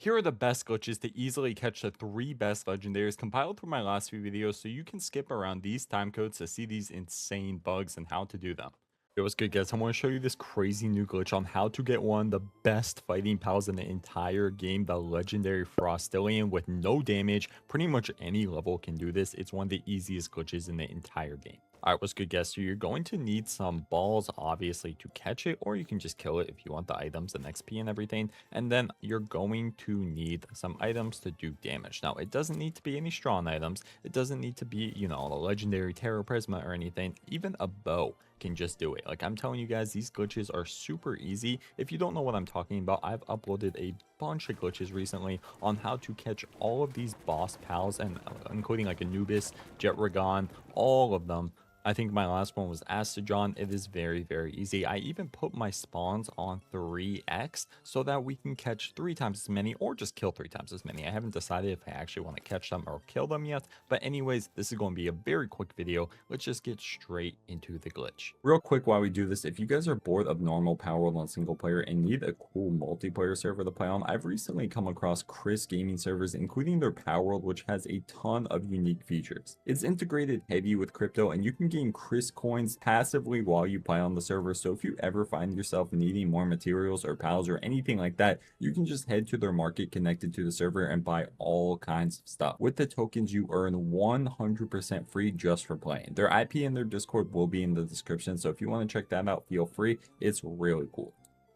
Here are the best glitches to easily catch the 3 best legendaries compiled from my last few videos so you can skip around these time codes to see these insane bugs and how to do them. Yo, what's good guys? I want to show you this crazy new glitch on how to get one of the best fighting pals in the entire game, the legendary Frostallion with no damage. Pretty much any level can do this. It's one of the easiest glitches in the entire game. Alright, what's good guys? So you're going to need some balls obviously to catch it, or you can just kill it if you want the items and XP and everything. And then you're going to need some items to do damage. Now it doesn't need to be any strong items. It doesn't need to be, you know, a legendary Terror Prisma or anything. Even a bow can just do it. Like I'm telling you guys, these glitches are super easy. If you don't know what I'm talking about, I've uploaded a bunch of glitches recently on how to catch all of these boss pals, and including like Anubis, Jet, all of them. I think my last one was Astegon. It is very, very easy. I even put my spawns on 3x so that we can catch 3 times as many or just kill 3 times as many. I haven't decided if I actually want to catch them or kill them yet. But anyways, this is going to be a very quick video. Let's just get straight into the glitch. Real quick while we do this, if you guys are bored of normal Palworld on single player and need a cool multiplayer server to play on, I've recently come across KRIS gaming servers, including their Palworld, which has a ton of unique features. It's integrated heavy with crypto, and you can gain KRIS coins passively while you play on the server. So if you ever find yourself needing more materials or pals or anything like that, you can just head to their market connected to the server and buy all kinds of stuff. With the tokens, you earn 100% free just for playing. Their IP and their Discord will be in the description, so if you want to check that out, feel free. It's really cool.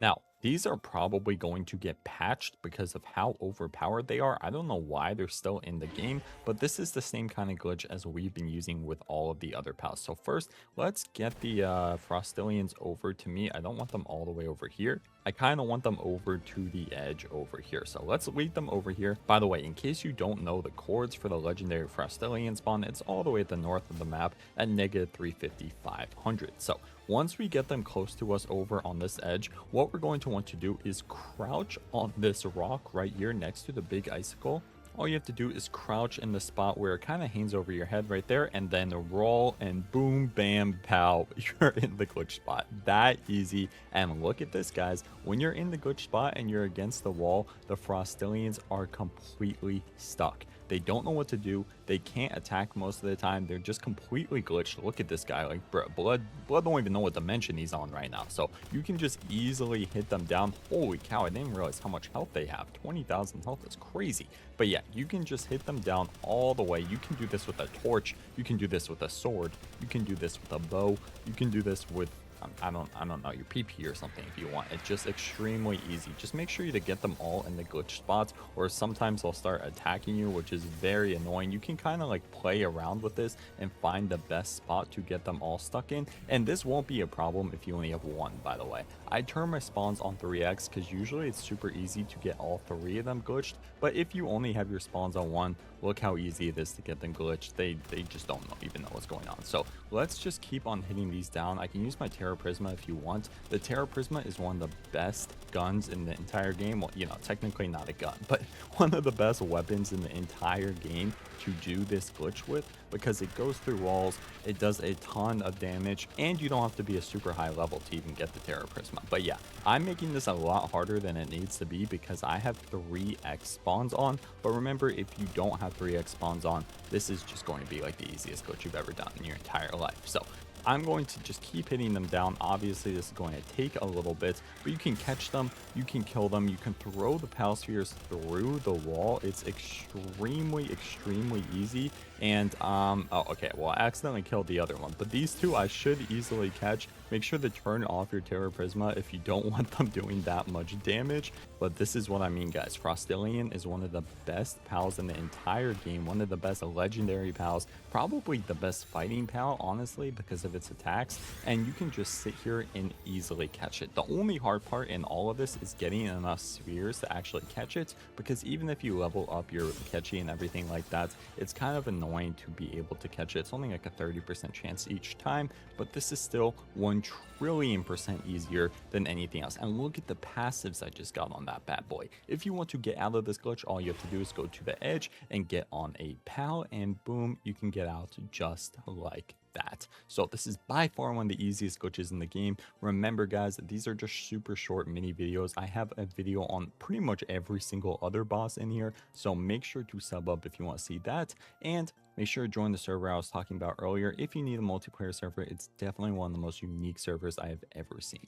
Now, these are probably going to get patched because of how overpowered they are. I don't know why they're still in the game, but this is the same kind of glitch as we've been using with all of the other pals. So first, let's get the Frostallions over to me. I don't want them all the way over here. I kind of want them over to the edge over here. So let's lead them over here. By the way, in case you don't know the coords for the legendary Frostallion spawn, it's all the way at the north of the map at -350, 500. So once we get them close to us over on this edge, what we're going to want to do is crouch on this rock right here next to the big icicle. All you have to do is crouch in the spot where it kind of hangs over your head right there, and then roll, and boom, bam, pow, you're in the glitch spot. That easy. And look at this, guys. When you're in the glitch spot and you're against the wall, the Frostallions are completely stuck. They don't know what to do. They can't attack most of the time. They're just completely glitched. Look at this guy. Like, bro, blood don't even know what dimension he's on right now. So you can just easily hit them down. Holy cow, I didn't realize how much health they have. 20,000 health is crazy. But yeah, you can just hit them down all the way. You can do this with a torch. You can do this with a sword. You can do this with a bow. You can do this with I don't know, your PP or something if you want. It's just extremely easy. Just make sure you to get them all in the glitch spots, or sometimes they'll start attacking you, which is very annoying. You can kind of like play around with this and find the best spot to get them all stuck in, and this won't be a problem if you only have one, by the way. I turn my spawns on 3x because usually it's super easy to get all 3 of them glitched, but if you only have your spawns on 1, look how easy it is to get them glitched. They just don't even know what's going on. So let's just keep on hitting these down. I can use my Terror Prisma if you want. The Terror Prisma is one of the best guns in the entire game. Well, you know, technically not a gun, but one of the best weapons in the entire game to do this glitch with, because it goes through walls, it does a ton of damage, and you don't have to be a super high level to even get the Terror Prisma. But yeah, I'm making this a lot harder than it needs to be because I have 3x spawns on. But remember, if you don't have 3x spawns on, this is just going to be like the easiest glitch you've ever done in your entire life. So I'm going to just keep hitting them down. Obviously, this is going to take a little bit, but you can catch them, you can kill them, you can throw the pal spheres through the wall. It's extremely easy. And oh, okay, well, I accidentally killed the other one, but these two I should easily catch. Make sure to turn off your Terror Prisma if you don't want them doing that much damage. But this is what I mean, guys. Frostallion is one of the best pals in the entire game, one of the best legendary pals, probably the best fighting pal, honestly, because of its attacks, and you can just sit here and easily catch it. The only hard part in all of this is getting enough spheres to actually catch it, because even if you level up your catchy and everything like that, it's kind of annoying to be able to catch it. It's only like a 30% chance each time, but this is still 1,000,000,000% easier than anything else. And look at the passives I just got on that bad boy. If you want to get out of this glitch, all you have to do is go to the edge and get on a pal, and boom, you can get out just like that. So this is by far one of the easiest glitches in the game. Remember guys, these are just super short mini videos. I have a video on pretty much every single other boss in here, so make sure to sub up if you want to see that, and make sure to join the server I was talking about earlier. If you need a multiplayer server, it's definitely one of the most unique servers I have ever seen.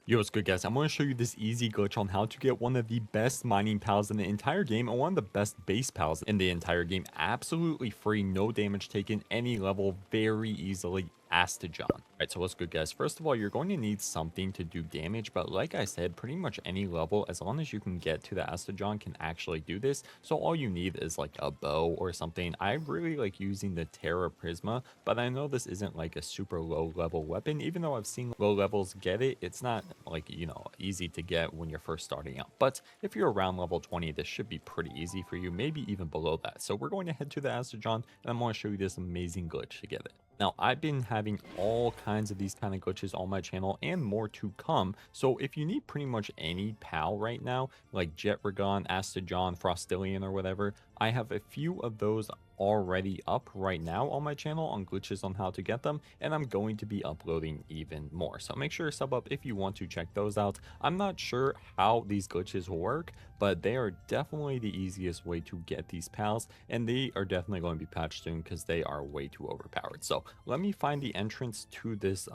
Yo, what's good guys? I'm going to show you this easy glitch on how to get one of the best mining pals in the entire game and one of the best base pals in the entire game. Absolutely free, no damage taken, any level, very easily. Astegon. Alright, so what's good guys? First of all, you're going to need something to do damage, but like I said, pretty much any level, as long as you can get to the Astegon, can actually do this. So all you need is like a bow or something. I really like using the Terra Prisma, but I know this isn't like a super low level weapon. Even though I've seen low levels get it, it's not like, you know, easy to get when you're first starting out. But if you're around level 20, this should be pretty easy for you, maybe even below that. So we're going to head to the Astegon, and I'm going to show you this amazing glitch to get it. Now, I've been having all kinds of these kind of glitches on my channel and more to come. So if you need pretty much any pal right now, like Jetragon, Astegon, Frostallion, or whatever, I have a few of those already up right now on my channel on glitches on how to get them, and I'm going to be uploading even more. So make sure to sub up if you want to check those out. I'm not sure how these glitches will work, but they are definitely the easiest way to get these pals, and they are definitely going to be patched soon because they are way too overpowered. So let me find the entrance to this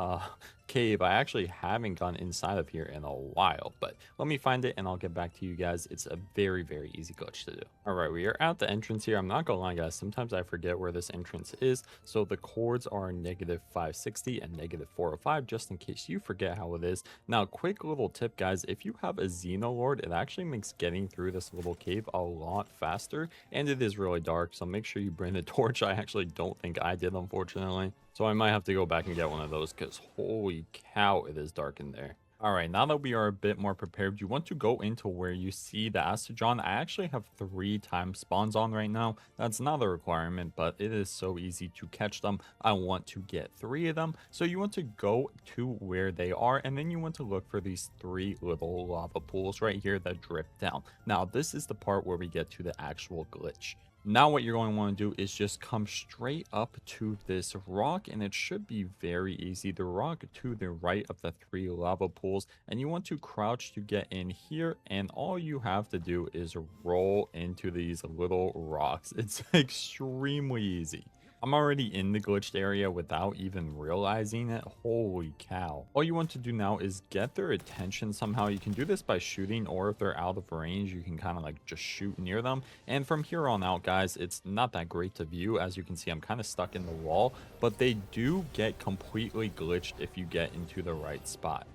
cave. I actually haven't gone inside of here in a while, but let me find it and I'll get back to you guys. It's a very, very easy glitch to do. All right, we are at the entrance here. I'm not gonna lie guys, sometimes I forget where this entrance is. So the chords are -560 and -405, just in case you forget how it is. Now, quick little tip guys, if you have a Xenolord, it actually makes getting through this little cave a lot faster, and it is really dark, so make sure you bring a torch. I actually don't think I did, unfortunately. So I might have to go back and get one of those because holy cow, it is dark in there. All right, now that we are a bit more prepared, you want to go into where you see the Astegon. I actually have 3 time spawns on right now. That's not a requirement, but it is so easy to catch them. I want to get 3 of them. So you want to go to where they are, and then you want to look for these 3 little lava pools right here that drip down. Now, this is the part where we get to the actual glitch. Now what you're going to want to do is just come straight up to this rock, and it should be very easy. The rock to the right of the 3 lava pools, and you want to crouch to get in here, and all you have to do is roll into these little rocks. It's extremely easy. I'm already in the glitched area without even realizing it. Holy cow. All you want to do now is get their attention somehow. You can do this by shooting, or if they're out of range, you can kind of like just shoot near them. And from here on out, guys, it's not that great to view. As you can see, I'm kind of stuck in the wall, but they do get completely glitched if you get into the right spot.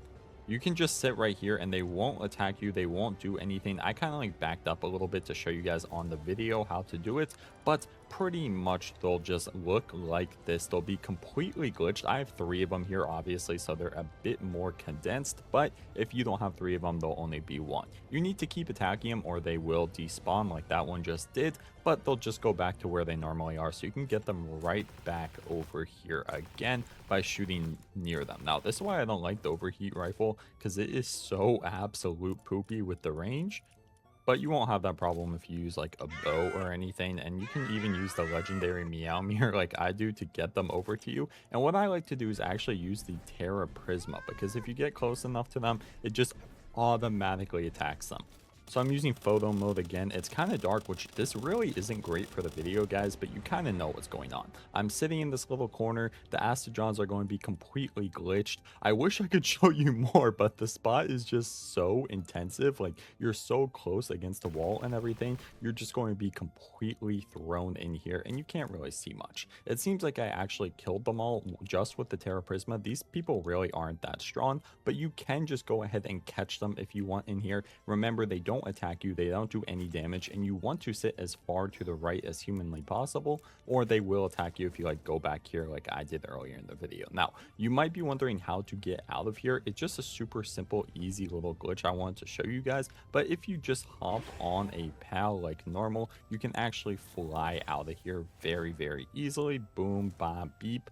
You can just sit right here and they won't attack you. They won't do anything. I kind of like backed up a little bit to show you guys on the video how to do it, but pretty much they'll just look like this. They'll be completely glitched. I have 3 of them here, obviously, so they're a bit more condensed, but if you don't have 3 of them, they'll only be 1. You need to keep attacking them or they will despawn like that one just did, but they'll just go back to where they normally are. So you can get them right back over here again by shooting near them. Now, this is why I don't like the overheat rifle, because it is so absolute poopy with the range. But you won't have that problem if you use like a bow or anything, and you can even use the legendary Meow Mirror like I do to get them over to you. And what I like to do is actually use the Terra Prisma, because if you get close enough to them, it just automatically attacks them. So I'm using photo mode again. It's kind of dark, which this really isn't great for the video, guys, but you kind of know what's going on. I'm sitting in this little corner. The Astegons are going to be completely glitched. I wish I could show you more, but the spot is just so intensive. Like, you're so close against the wall and everything. You're just going to be completely thrown in here, and you can't really see much. It seems like I actually killed them all just with the Terra Prisma. These people really aren't that strong, but you can just go ahead and catch them if you want in here. Remember, they don't attack you, they don't do any damage, and you want to sit as far to the right as humanly possible, or they will attack you if you like go back here like I did earlier in the video. Now, you might be wondering how to get out of here. It's just a super simple, easy little glitch I wanted to show you guys, but if you just hop on a pal like normal, you can actually fly out of here very, very easily. Boom, bam, beep.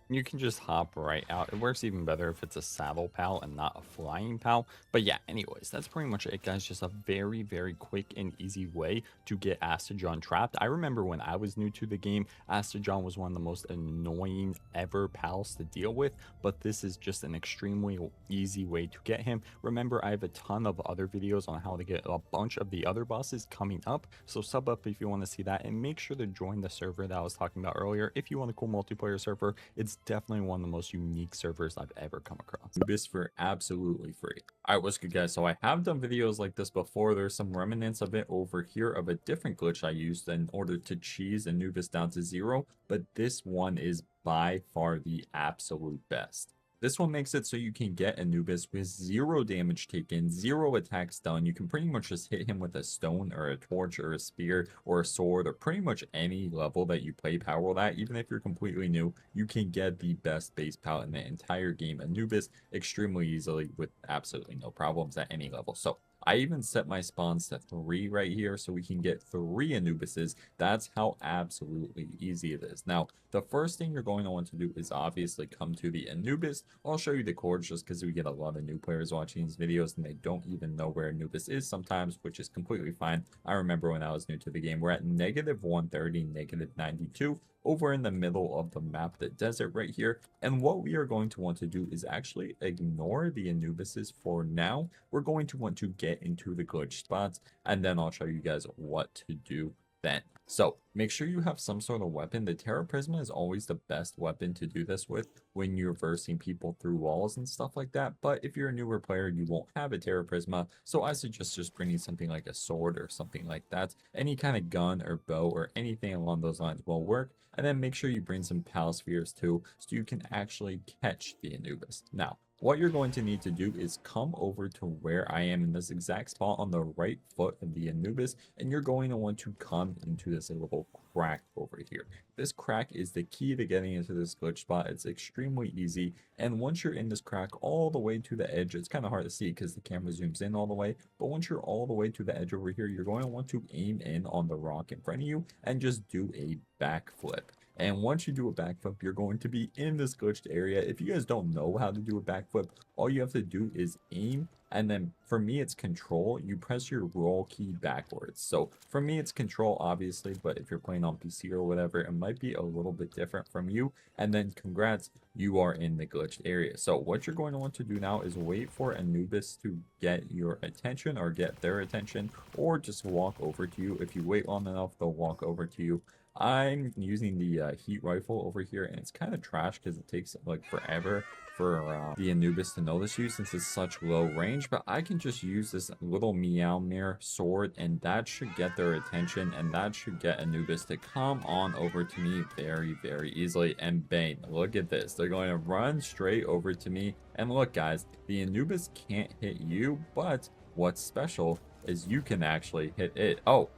You can just hop right out. It works even better if it's a saddle pal and not a flying pal. But yeah, anyways, that's pretty much it, guys. Just a very, very quick and easy way to get Astegon trapped. I remember when I was new to the game, Astegon was one of the most annoying ever pals to deal with. But this is just an extremely easy way to get him. Remember, I have a ton of other videos on how to get a bunch of the other bosses coming up. So sub up if you want to see that, and make sure to join the server that I was talking about earlier. If you want a cool multiplayer server, it's definitely one of the most unique servers I've ever come across. This for absolutely free. Alright, what's good, guys? So I have done videos like this before. There's some remnants of it over here of a different glitch I used in order to cheese Anubis down to 0, but this one is by far the absolute best. This one makes it so you can get Anubis with 0 damage taken, 0 attacks done. You can pretty much just hit him with a stone or a torch or a spear or a sword or pretty much any level that you play Palworld at. Even if you're completely new, you can get the best base pal in the entire game, Anubis, extremely easily with absolutely no problems at any level. So I even set my spawns to 3 right here so we can get 3 Anubises. That's how absolutely easy it is. Now, the first thing you're going to want to do is obviously come to the Anubis. I'll show you the coords just because we get a lot of new players watching these videos and they don't even know where Anubis is sometimes, which is completely fine. I remember when I was new to the game, we're at -130, -92 over in the middle of the map, the desert right here. And what we are going to want to do is actually ignore the Anubises for now. We're going to want to get into the glitch spots, and then I'll show you guys what to do then. So make sure you have some sort of weapon. The Terra Prisma is always the best weapon to do this with when you're versing people through walls and stuff like that. But if you're a newer player, you won't have a Terra Prisma. So I suggest just bringing something like a sword or something like that. Any kind of gun or bow or anything along those lines will work. And then make sure you bring some Pal Spheres too, so you can actually catch the Anubis. Now, what you're going to need to do is come over to where I am in this exact spot on the right foot of the Anubis, and you're going to want to come into this little crack over here. This crack is the key to getting into this glitch spot. It's extremely easy, and once you're in this crack all the way to the edge, it's kind of hard to see because the camera zooms in all the way, but once you're all the way to the edge over here, you're going to want to aim in on the rock in front of you and just do a backflip. And once you do a backflip, you're going to be in this glitched area. If you guys don't know how to do a backflip, all you have to do is aim. And then for me, it's control. You press your roll key backwards. So for me, it's control, obviously. But if you're playing on PC or whatever, it might be a little bit different from you. And then congrats, you are in the glitched area. So what you're going to want to do now is wait for Anubis to get your attention or get their attention, or just walk over to you. If you wait long enough, they'll walk over to you. I'm using the heat rifle over here, and it's kind of trash because it takes like forever for the Anubis to notice you since it's such low range, but I can just use this little Meowmere sword, and that should get their attention, and that should get Anubis to come on over to me very, very easily. And bang, look at this. They're going to run straight over to me, and look, guys, the Anubis can't hit you, but what's special is you can actually hit it. Oh,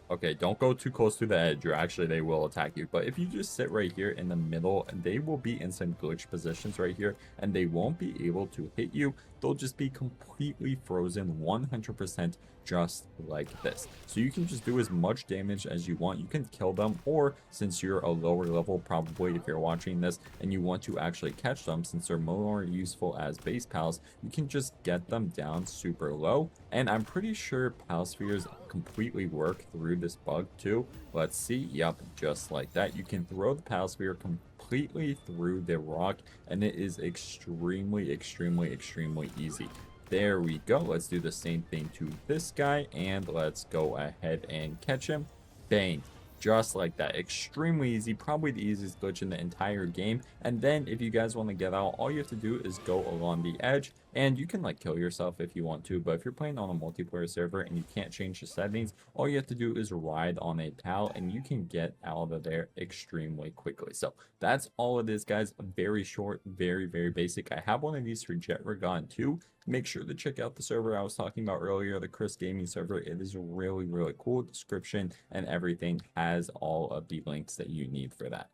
okay, don't go too close to the edge, or actually they will attack you. But if you just sit right here in the middle, they will be in some glitch positions right here, and they won't be able to hit you. They'll just be completely frozen 100% just like this. So you can just do as much damage as you want. You can kill them, or since you're a lower level, probably if you're watching this and you want to actually catch them, since they're more useful as base pals, you can just get them down super low. And I'm pretty sure Pal Spheres completely work through this bug too. Let's see. Yep, just like that. You can throw the Pal Sphere completely through the rock, and it is extremely, extremely, extremely easy. There we go. Let's do the same thing to this guy, and let's go ahead and catch him. Bang. Just like that. Extremely easy. Probably the easiest glitch in the entire game. And then if you guys want to get out, all you have to do is go along the edge, and you can like kill yourself if you want to. But if you're playing on a multiplayer server and you can't change the settings, all you have to do is ride on a pal, and you can get out of there extremely quickly. So that's all it is, guys. Very short, very, very basic. I have one of these for Jet Regon too. Make sure to check out the server I was talking about earlier, the KRIS gaming server. It is really, really cool. Description and everything has all of the links that you need for that.